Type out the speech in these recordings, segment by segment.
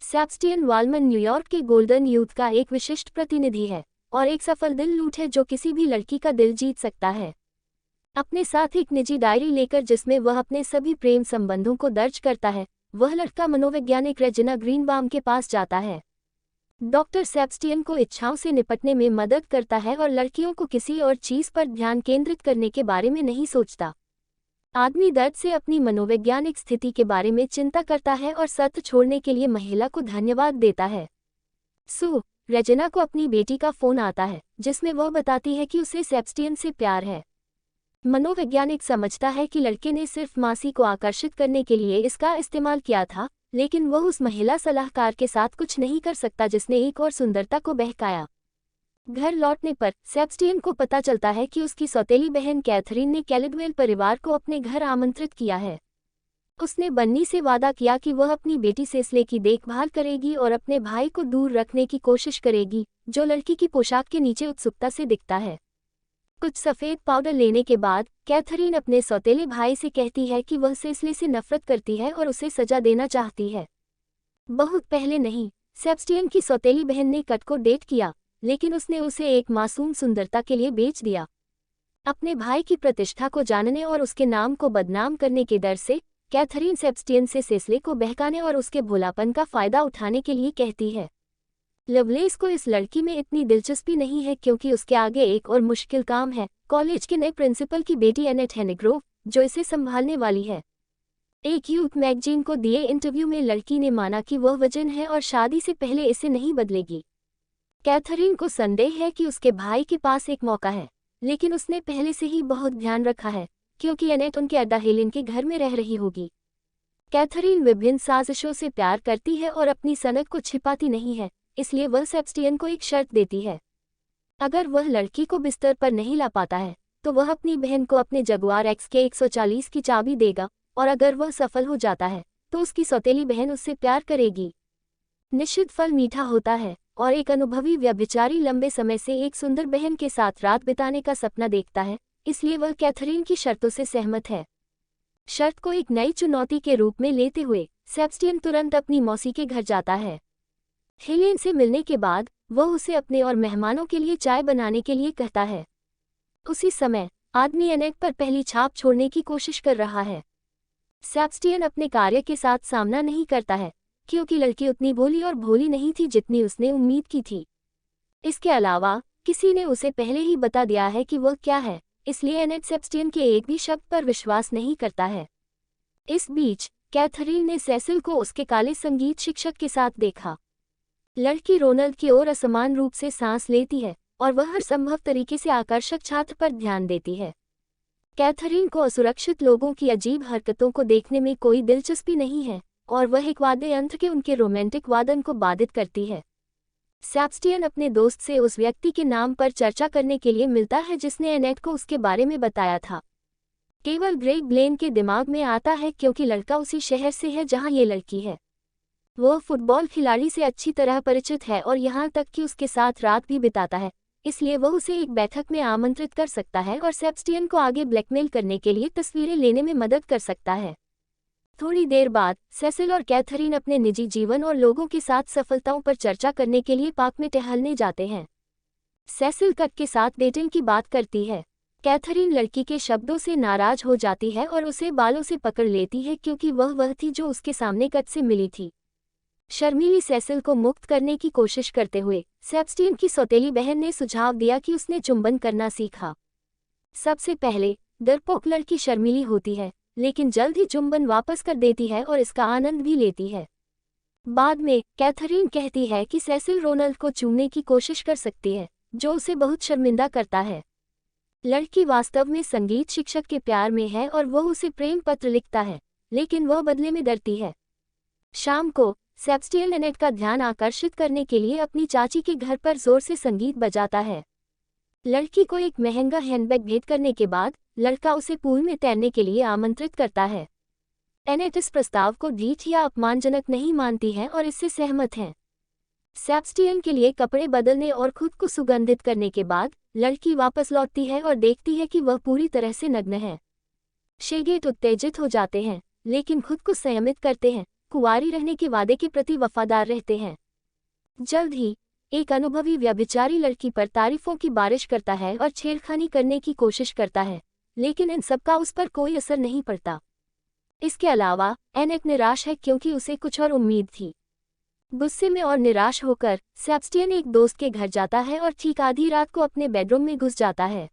Sebastian वालमन New York के golden youth का एक विशिष्ट प्रतिनिधि है और एक सफल दिल लूट है जो किसी भी लड़की का दिल जीत सकता है। अपने साथ एक निजी डायरी लेकर जिसमें वह अपने सभी प्रेम संबंधों को दर्ज करता है, वह लड़का मनोवैज्ञानिक रेजिना ग्रीनबाम के पास जाता है। डॉक्टर सेबस्टियन को इच्छाओं से निपटने में मदद करता है और लड़कियों को किसी और चीज पर ध्यान केंद्रित करने के बारे में नहीं सोचता। आदमी दर्द से अपनी मनोवैज्ञानिक स्थिति के बारे में चिंता करता है और सत्य छोड़ने के लिए महिला को धन्यवाद देता है। रेजिना को अपनी बेटी का फोन आता है जिसमें वह बताती है कि उसे सेबस्टियन से प्यार है। मनोवैज्ञानिक समझता है कि लड़के ने सिर्फ मासी को आकर्षित करने के लिए इसका इस्तेमाल किया था, लेकिन वह उस महिला सलाहकार के साथ कुछ नहीं कर सकता जिसने एक और सुंदरता को बहकाया। घर लौटने पर सेबस्टियन को पता चलता है कि उसकी सौतेली बहन कैथरीन ने कैलिडवेल परिवार को अपने घर आमंत्रित किया है। उसने बन्नी से वादा किया कि वह अपनी बेटी सेसिले की देखभाल करेगी और अपने भाई को दूर रखने की कोशिश करेगी, जो लड़की की पोशाक के नीचे उत्सुकता से दिखता है। कुछ सफ़ेद पाउडर लेने के बाद कैथरीन अपने सौतेले भाई से कहती है कि वह सेसिले से नफरत करती है और उसे सजा देना चाहती है। बहुत पहले नहीं, सेबस्टियन की सौतेली बहन ने कट को डेट किया, लेकिन उसने उसे एक मासूम सुंदरता के लिए बेच दिया। अपने भाई की प्रतिष्ठा को जानने और उसके नाम को बदनाम करने के डर से कैथरीन सेबस्टियन से सेसिले को बहकाने और उसके भोलापन का फायदा उठाने के लिए कहती है। लवलेस को इस लड़की में इतनी दिलचस्पी नहीं है क्योंकि उसके आगे एक और मुश्किल काम है, कॉलेज के नए प्रिंसिपल की बेटी एनेट हेनिग्रोव, जो इसे संभालने वाली है। एक यूथ मैगजीन को दिए इंटरव्यू में लड़की ने माना कि वह वजन है और शादी से पहले इसे नहीं बदलेगी। कैथरीन को संदेह है कि उसके भाई के पास एक मौका है, लेकिन उसने पहले से ही बहुत ध्यान रखा है क्योंकि एनेट उनके अड्डा हेलेन के घर में रह रही होगी। कैथरीन विभिन्न साजिशों से प्यार करती है और अपनी सनक को छिपाती नहीं है, इसलिए वह सेबस्टियन को एक शर्त देती है। अगर वह लड़की को बिस्तर पर नहीं ला पाता है तो वह अपनी बहन को अपने जगुआर एक्स के 140 की चाबी देगा, और अगर वह सफल हो जाता है तो उसकी सौतेली बहन उससे प्यार करेगी। निश्चित फल मीठा होता है और एक अनुभवी व्यभिचारी लंबे समय से एक सुंदर बहन के साथ रात बिताने का सपना देखता है, इसलिए वह कैथरीन की शर्तों से सहमत है। शर्त को एक नई चुनौती के रूप में लेते हुए सेबस्टियन तुरंत अपनी मौसी के घर जाता है। हेलेन से मिलने के बाद वह उसे अपने और मेहमानों के लिए चाय बनाने के लिए कहता है। उसी समय आदमी एनेट पर पहली छाप छोड़ने की कोशिश कर रहा है। सेबस्टियन अपने कार्य के साथ सामना नहीं करता है क्योंकि लड़की उतनी भोली और भोली नहीं थी जितनी उसने उम्मीद की थी। इसके अलावा किसी ने उसे पहले ही बता दिया है कि वह क्या है, इसलिए एनेट सेबस्टियन के एक भी शब्द पर विश्वास नहीं करता है। इस बीच कैथरीन ने सेसिल को उसके काले संगीत शिक्षक के साथ देखा। लड़की रोनाल्ड की ओर असमान रूप से सांस लेती है और वह हर संभव तरीके से आकर्षक छात्र पर ध्यान देती है। कैथरीन को असुरक्षित लोगों की अजीब हरकतों को देखने में कोई दिलचस्पी नहीं है और वह एक वाद्य यंत्र के उनके रोमांटिक वादन को बाधित करती है। सेबस्टियन अपने दोस्त से उस व्यक्ति के नाम पर चर्चा करने के लिए मिलता है जिसने एनेट को उसके बारे में बताया था। केवल ग्रेग ब्लेन के दिमाग में आता है क्योंकि लड़का उसी शहर से है जहां ये लड़की है। वह फुटबॉल खिलाड़ी से अच्छी तरह परिचित है और यहाँ तक कि उसके साथ रात भी बिताता है, इसलिए वह उसे एक बैठक में आमंत्रित कर सकता है और सेबस्टियन को आगे ब्लैकमेल करने के लिए तस्वीरें लेने में मदद कर सकता है। थोड़ी देर बाद सेसिल और कैथरीन अपने निजी जीवन और लोगों के साथ सफलताओं पर चर्चा करने के लिए पार्क में टहलने जाते हैं। सेसिल कट के साथ डेटिंग की बात करती है। कैथरीन लड़की के शब्दों से नाराज हो जाती है और उसे बालों से पकड़ लेती है क्योंकि वह थी जो उसके सामने कट से मिली थी। शर्मीली सेसिल को मुक्त करने की कोशिश करते हुए सेबस्टियन की सौतेली बहन ने सुझाव दिया कि उसने चुंबन करना सीखा। सबसे पहले डरपोक लड़की शर्मीली होती है, लेकिन जल्द ही चुंबन वापस कर देती है और इसका आनंद भी लेती है। बाद में कैथरीन कहती है कि सेसिल रोनाल्ड को चूमने की कोशिश कर सकती है, जो उसे बहुत शर्मिंदा करता है। लड़की वास्तव में संगीत शिक्षक के प्यार में है और वह उसे प्रेम पत्र लिखता है, लेकिन वह बदले में डरती है। शाम को सेबस्टियन एनेट का ध्यान आकर्षित करने के लिए अपनी चाची के घर पर जोर से संगीत बजाता है। लड़की को एक महंगा हैंडबैग भेंट करने के बाद लड़का उसे पूल में तैरने के लिए आमंत्रित करता है। एनेट इस प्रस्ताव को ढीठ या अपमानजनक नहीं मानती है और इससे सहमत है। सेबस्टियन के लिए कपड़े बदलने और खुद को सुगंधित करने के बाद लड़की वापस लौटती है और देखती है कि वह पूरी तरह से नग्न है। शेगेट उत्तेजित हो जाते हैं, लेकिन खुद को संयमित करते हैं। कुंवारी रहने के वादे के प्रति वफादार रहते हैं। जल्द ही एक अनुभवी व्यभिचारी लड़की पर तारीफों की बारिश करता है और छेड़खानी करने की कोशिश करता है, लेकिन इन सब का उस पर कोई असर नहीं पड़ता। इसके अलावा एनेट निराश है क्योंकि उसे कुछ और उम्मीद थी। गुस्से में और निराश होकर सेबेस्टियन एक दोस्त के घर जाता है और ठीक आधी रात को अपने बेडरूम में घुस जाता है।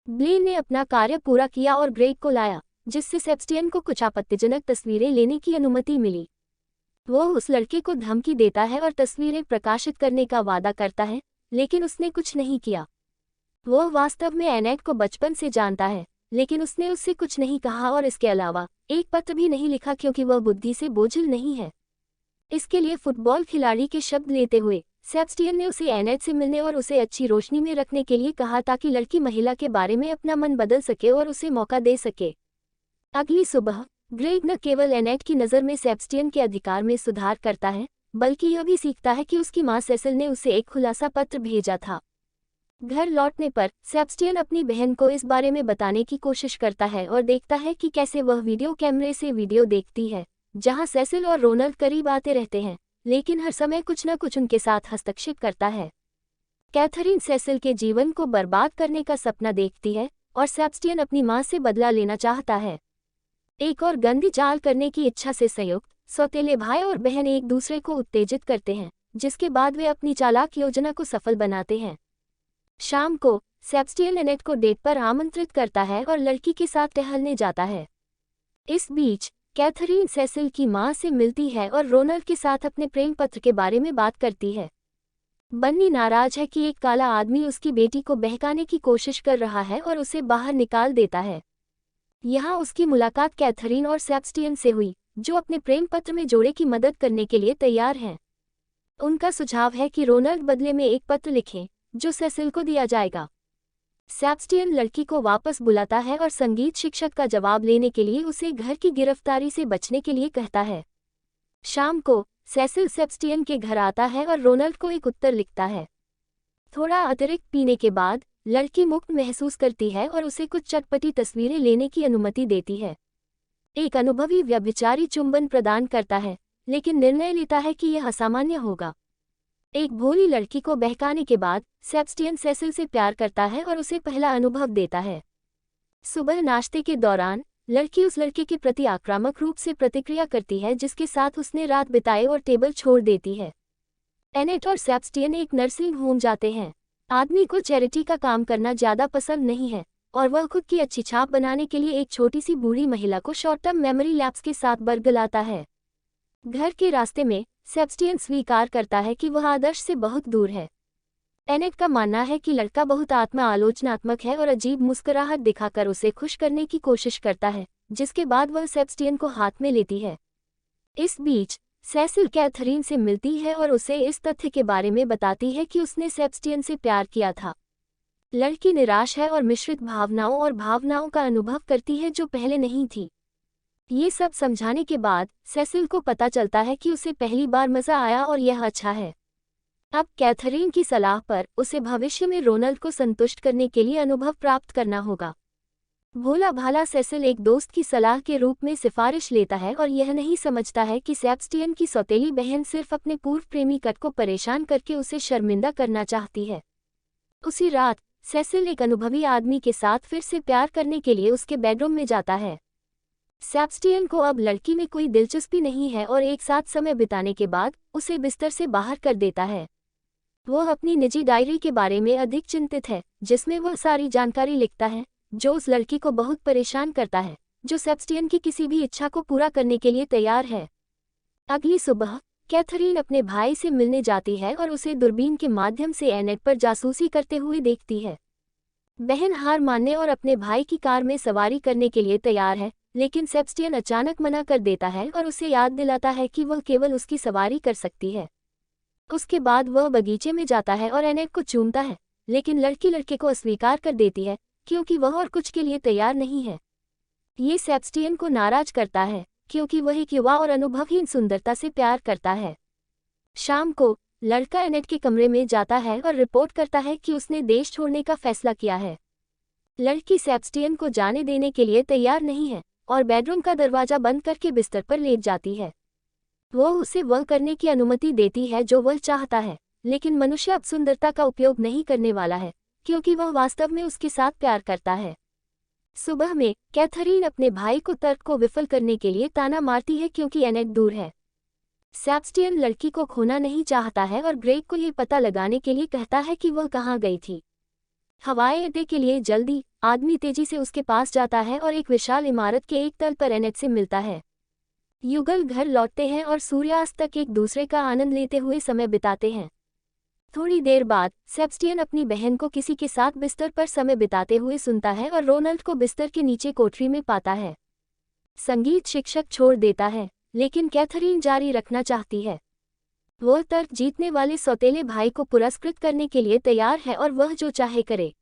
ब्लेन ने अपना कार्य पूरा किया और ग्रेग को लाया, जिससे सेबेस्टियन को कुछ आपत्तिजनक तस्वीरें लेने की अनुमति मिली। वो उस लड़के को धमकी देता है और तस्वीरें प्रकाशित करने का वादा करता है, लेकिन उसने कुछ नहीं किया। वो वास्तव में एनेट को बचपन से जानता है, लेकिन उसने उससे कुछ नहीं कहा और इसके अलावा एक पत्र भी नहीं लिखा क्योंकि वह बुद्धि से बोझिल नहीं है। इसके लिए फुटबॉल खिलाड़ी के शब्द लेते हुए सेबेस्टियन ने उसे एनेट से मिलने और उसे अच्छी रोशनी में रखने के लिए कहा ताकि लड़की महिला के बारे में अपना मन बदल सके और उसे मौका दे सके। अगली सुबह ग्रेग न केवल एनेट की नज़र में सेबेस्टियन के अधिकार में सुधार करता है, बल्कि यह भी सीखता है कि उसकी मां सेसिल ने उसे एक खुलासा पत्र भेजा था। घर लौटने पर सेबेस्टियन अपनी बहन को इस बारे में बताने की कोशिश करता है और देखता है कि कैसे वह वीडियो कैमरे से वीडियो देखती है, जहां सेसिल और रोनाल्ड करीब आते रहते हैं, लेकिन हर समय कुछ न कुछ उनके साथ हस्तक्षेप करता है। कैथरीन सेसिल के जीवन को बर्बाद करने का सपना देखती है और सेबेस्टियन अपनी मां से बदला लेना चाहता है। एक और गंदी चाल करने की इच्छा से संयुक्त सौतेले भाई और बहन एक दूसरे को उत्तेजित करते हैं, जिसके बाद वे अपनी चालाक योजना को सफल बनाते हैं। शाम को सेबेस्टियन एनेट को डेट पर आमंत्रित करता है और लड़की के साथ टहलने जाता है। इस बीच कैथरीन सेसिल की मां से मिलती है और रोनाल्ड के साथ अपने प्रेम पत्र के बारे में बात करती है। बन्नी नाराज है कि एक काला आदमी उसकी बेटी को बहकाने की कोशिश कर रहा है और उसे बाहर निकाल देता है। यहाँ उसकी मुलाकात कैथरीन और सेबेस्टियन से हुई, जो अपने प्रेम पत्र में जोड़े की मदद करने के लिए तैयार हैं। उनका सुझाव है कि रोनाल्ड बदले में एक पत्र लिखें, जो सेसिल को दिया जाएगा। सेबेस्टियन लड़की को वापस बुलाता है और संगीत शिक्षक का जवाब लेने के लिए उसे घर की गिरफ्तारी से बचने के लिए कहता है। शाम को सेसिल सेबेस्टियन के घर आता है और रोनाल्ड को एक उत्तर लिखता है। थोड़ा अतिरिक्त पीने के बाद लड़की मुक्त महसूस करती है और उसे कुछ चटपटी तस्वीरें लेने की अनुमति देती है। एक अनुभवी व्यभिचारी चुंबन प्रदान करता है, लेकिन निर्णय लेता है कि यह असामान्य होगा। एक भोली लड़की को बहकाने के बाद सेबेस्टियन सेसिल से प्यार करता है और उसे पहला अनुभव देता है। सुबह नाश्ते के दौरान लड़की उस लड़के के प्रति आक्रामक रूप से प्रतिक्रिया करती है जिसके साथ उसने रात बिताई और टेबल छोड़ देती है। एनेट और सेबेस्टियन एक नर्सिंग होम जाते हैं। आदमी को चैरिटी का काम करना ज़्यादा पसंद नहीं है और वह खुद की अच्छी छाप बनाने के लिए एक छोटी सी बूढ़ी महिला को शॉर्ट टर्म मेमोरी लैप्स के साथ बरगलाता है। घर के रास्ते में सेबेस्टियन स्वीकार करता है कि वह आदर्श से बहुत दूर है। एनेट का मानना है कि लड़का बहुत आत्मा आलोचनात्मक है और अजीब मुस्कुराहट दिखाकर उसे खुश करने की कोशिश करता है, जिसके बाद वह सेबेस्टियन को हाथ में लेती है। इस बीच सेसिल कैथरीन से मिलती है और उसे इस तथ्य के बारे में बताती है कि उसने सेबेस्टियन से प्यार किया था। लड़की निराश है और मिश्रित भावनाओं का अनुभव करती है जो पहले नहीं थी। ये सब समझाने के बाद सेसिल को पता चलता है कि उसे पहली बार मज़ा आया और यह अच्छा है। अब कैथरीन की सलाह पर उसे भविष्य में रोनाल्ड को संतुष्ट करने के लिए अनुभव प्राप्त करना होगा। भोला भाला सेसिल एक दोस्त की सलाह के रूप में सिफारिश लेता है और यह नहीं समझता है कि सेबेस्टियन की सौतेली बहन सिर्फ अपने पूर्व प्रेमी कट को परेशान करके उसे शर्मिंदा करना चाहती है। उसी रात सेसिल एक अनुभवी आदमी के साथ फिर से प्यार करने के लिए उसके बेडरूम में जाता है। सेबेस्टियन को अब लड़की में कोई दिलचस्पी नहीं है और एक साथ समय बिताने के बाद उसे बिस्तर से बाहर कर देता है। वह अपनी निजी डायरी के बारे में अधिक चिंतित है, जिसमें वह सारी जानकारी लिखता है जो उस लड़की को बहुत परेशान करता है, जो सेबेस्टियन की किसी भी इच्छा को पूरा करने के लिए तैयार है। अगली सुबह कैथरीन अपने भाई से मिलने जाती है और उसे दूरबीन के माध्यम से एनेट पर जासूसी करते हुए देखती है। बहन हार मानने और अपने भाई की कार में सवारी करने के लिए तैयार है, लेकिन सेबेस्टियन अचानक मना कर देता है और उसे याद दिलाता है कि वह केवल उसकी सवारी कर सकती है। उसके बाद वह बगीचे में जाता है और एनेट को चूमता है, लेकिन लड़की लड़के को अस्वीकार कर देती है क्योंकि वह और कुछ के लिए तैयार नहीं है। ये सेबेस्टियन को नाराज करता है क्योंकि वह एक युवा और अनुभवहीन सुंदरता से प्यार करता है। शाम को लड़का एनेट के कमरे में जाता है और रिपोर्ट करता है कि उसने देश छोड़ने का फैसला किया है। लड़की सेबेस्टियन को जाने देने के लिए तैयार नहीं है और बेडरूम का दरवाजा बंद करके बिस्तर पर लेट जाती है। वो उसे वह करने की अनुमति देती है जो वह चाहता है, लेकिन मनुष्य अब सुंदरता का उपयोग नहीं करने वाला है, क्योंकि वह वास्तव में उसके साथ प्यार करता है। सुबह में कैथरीन अपने भाई को तर्क को विफल करने के लिए ताना मारती है क्योंकि एनेट दूर है। सेबेस्टियन लड़की को खोना नहीं चाहता है और ग्रेग को ये पता लगाने के लिए कहता है कि वह कहाँ गई थी। हवाई अड्डे के लिए जल्दी आदमी तेजी से उसके पास जाता है और एक विशाल इमारत के एक तल पर एनेट से मिलता है। युगल घर लौटते हैं और सूर्यास्त तक एक दूसरे का आनंद लेते हुए समय बिताते हैं। थोड़ी देर बाद सेबेस्टियन अपनी बहन को किसी के साथ बिस्तर पर समय बिताते हुए सुनता है और रोनाल्ड को बिस्तर के नीचे कोठरी में पाता है। संगीत शिक्षक छोड़ देता है, लेकिन कैथरीन जारी रखना चाहती है। वह तर्क जीतने वाले सौतेले भाई को पुरस्कृत करने के लिए तैयार है और वह जो चाहे करे।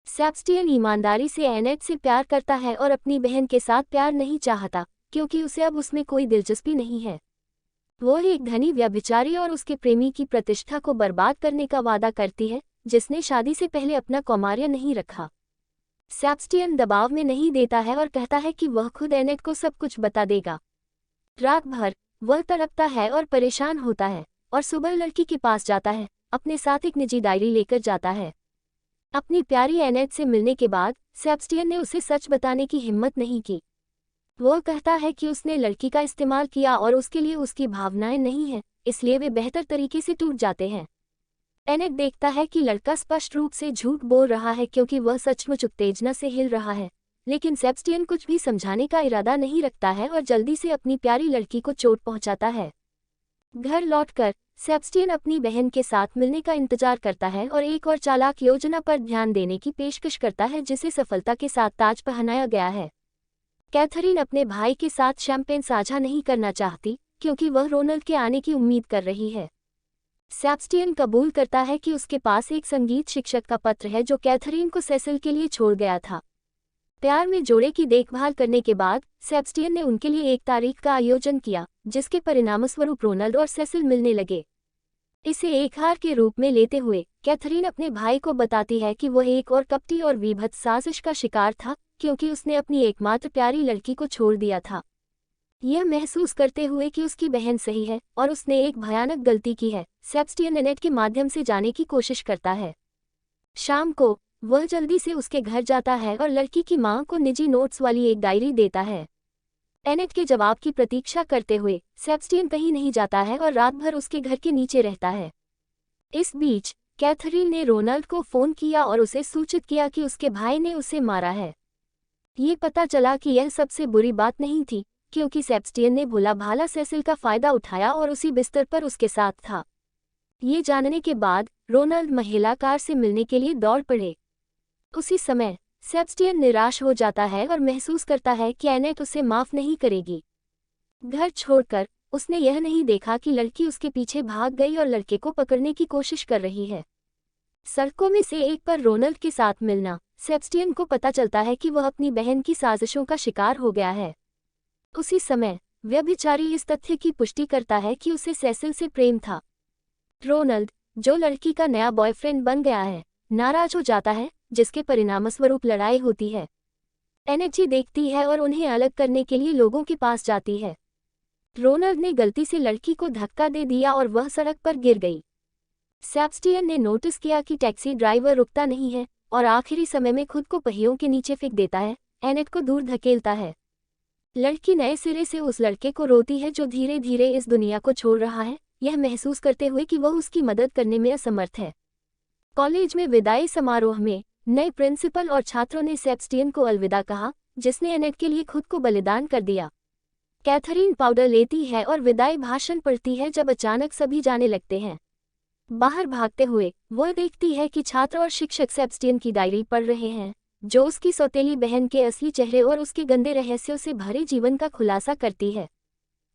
सेबेस्टियन ईमानदारी से एनेट से प्यार करता है और अपनी बहन के साथ प्यार नहीं चाहता, क्योंकि उसे अब उसमें कोई दिलचस्पी नहीं है। वह एक धनी व्यभिचारी और उसके प्रेमी की प्रतिष्ठा को बर्बाद करने का वादा करती है, जिसने शादी से पहले अपना कौमार्य नहीं रखा। सेबेस्टियन दबाव में नहीं देता है और कहता है कि वह खुद एनेट को सब कुछ बता देगा। रात भर वह तड़पता है और परेशान होता है और सुबह लड़की के पास जाता है, अपने साथ एक निजी डायरी लेकर जाता है। अपनी प्यारी एनेट से मिलने के बाद सेबेस्टियन ने उसे सच बताने की हिम्मत नहीं की। वह कहता है कि उसने लड़की का इस्तेमाल किया और उसके लिए उसकी भावनाएं नहीं हैं, इसलिए वे बेहतर तरीके से टूट जाते हैं। एनेट देखता है कि लड़का स्पष्ट रूप से झूठ बोल रहा है क्योंकि वह सचमुच उत्तेजना से हिल रहा है, लेकिन सेबेस्टियन कुछ भी समझाने का इरादा नहीं रखता है और जल्दी से अपनी प्यारी लड़की को चोट पहुंचाता है। घर लौटकर सेबेस्टियन अपनी बहन के साथ मिलने का इंतजार करता है और एक और चालाक योजना पर ध्यान देने की पेशकश करता है जिसे सफलता के साथ ताज पहनाया गया है। कैथरीन अपने भाई के साथ शैंपेन साझा नहीं करना चाहती, क्योंकि वह रोनाल्ड के आने की उम्मीद कर रही है। सेबेस्टियन कबूल करता है कि उसके पास एक संगीत शिक्षक का पत्र है जो कैथरीन को सेसिल के लिए छोड़ गया था। प्यार में जोड़े की देखभाल करने के बाद सेबेस्टियन ने उनके लिए एक तारीख का आयोजन किया, जिसके परिणामस्वरूप रोनाल्ड और सेसिल मिलने लगे। इसे एक हार के रूप में लेते हुए कैथरीन अपने भाई को बताती है कि वह एक और कपटी और विभत्स साजिश का शिकार था, क्योंकि उसने अपनी एकमात्र प्यारी लड़की को छोड़ दिया था। यह महसूस करते हुए कि उसकी बहन सही है और उसने एक भयानक गलती की है, सेबेस्टियन एनेट के माध्यम से जाने की कोशिश करता है। शाम को वह जल्दी से उसके घर जाता है और लड़की की मां को निजी नोट्स वाली एक डायरी देता है। एनेट के जवाब की प्रतीक्षा करते हुए सेबेस्टियन कहीं नहीं जाता है और रात भर उसके घर के नीचे रहता है। इस बीच कैथरीन ने रोनाल्ड को फोन किया और उसे सूचित किया कि उसके भाई ने उसे मारा है। ये पता चला कि यह सबसे बुरी बात नहीं थी, क्योंकि सेबेस्टियन ने भोला भाला सेसिल का फायदा उठाया और उसी बिस्तर पर उसके साथ था। ये जानने के बाद रोनाल्ड महिला कार से मिलने के लिए दौड़ पड़े। उसी समय सेबेस्टियन निराश हो जाता है और महसूस करता है कि एनेट उसे माफ नहीं करेगी। घर छोड़कर उसने यह नहीं देखा कि लड़की उसके पीछे भाग गई और लड़के को पकड़ने की कोशिश कर रही है। सड़कों में से एक पर रोनाल्ड के साथ मिलना, सेबेस्टियन को पता चलता है कि वह अपनी बहन की साजिशों का शिकार हो गया है। उसी समय व्यभिचारी इस तथ्य की पुष्टि करता है कि उसे सेसिल से प्रेम था। रोनाल्ड, जो लड़की का नया बॉयफ्रेंड बन गया है, नाराज हो जाता है, जिसके परिणामस्वरूप लड़ाई होती है। एनेट देखती है और उन्हें अलग करने के लिए लोगों के पास जाती है। रोनाल्ड ने गलती से लड़की को धक्का दे दिया और वह सड़क पर गिर गई। सेबेस्टियन ने नोटिस किया कि टैक्सी ड्राइवर रुकता नहीं है और आखिरी समय में खुद को पहियों के नीचे फेंक देता है, एनेट को दूर धकेलता है। लड़की नए सिरे से उस लड़के को रोती है जो धीरे धीरे इस दुनिया को छोड़ रहा है, यह महसूस करते हुए कि वह उसकी मदद करने में असमर्थ है। कॉलेज में विदाई समारोह में नए प्रिंसिपल और छात्रों ने सेबेस्टियन को अलविदा कहा, जिसने एनेट के लिए खुद को बलिदान कर दिया। कैथरीन पाउडर लेती है और विदाई भाषण पढ़ती है जब अचानक सभी जाने लगते हैं। बाहर भागते हुए वह देखती है कि छात्र और शिक्षक सेबेस्टियन की डायरी पढ़ रहे हैं, जो उसकी सौतेली बहन के असली चेहरे और उसके गंदे रहस्यों से भरे जीवन का खुलासा करती है।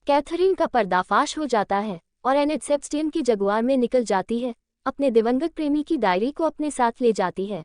कैथरीन का पर्दाफाश हो जाता है और एनेट सेबेस्टियन की जगुआर में निकल जाती है, अपने दिवंगत प्रेमी की डायरी को अपने साथ ले जाती है।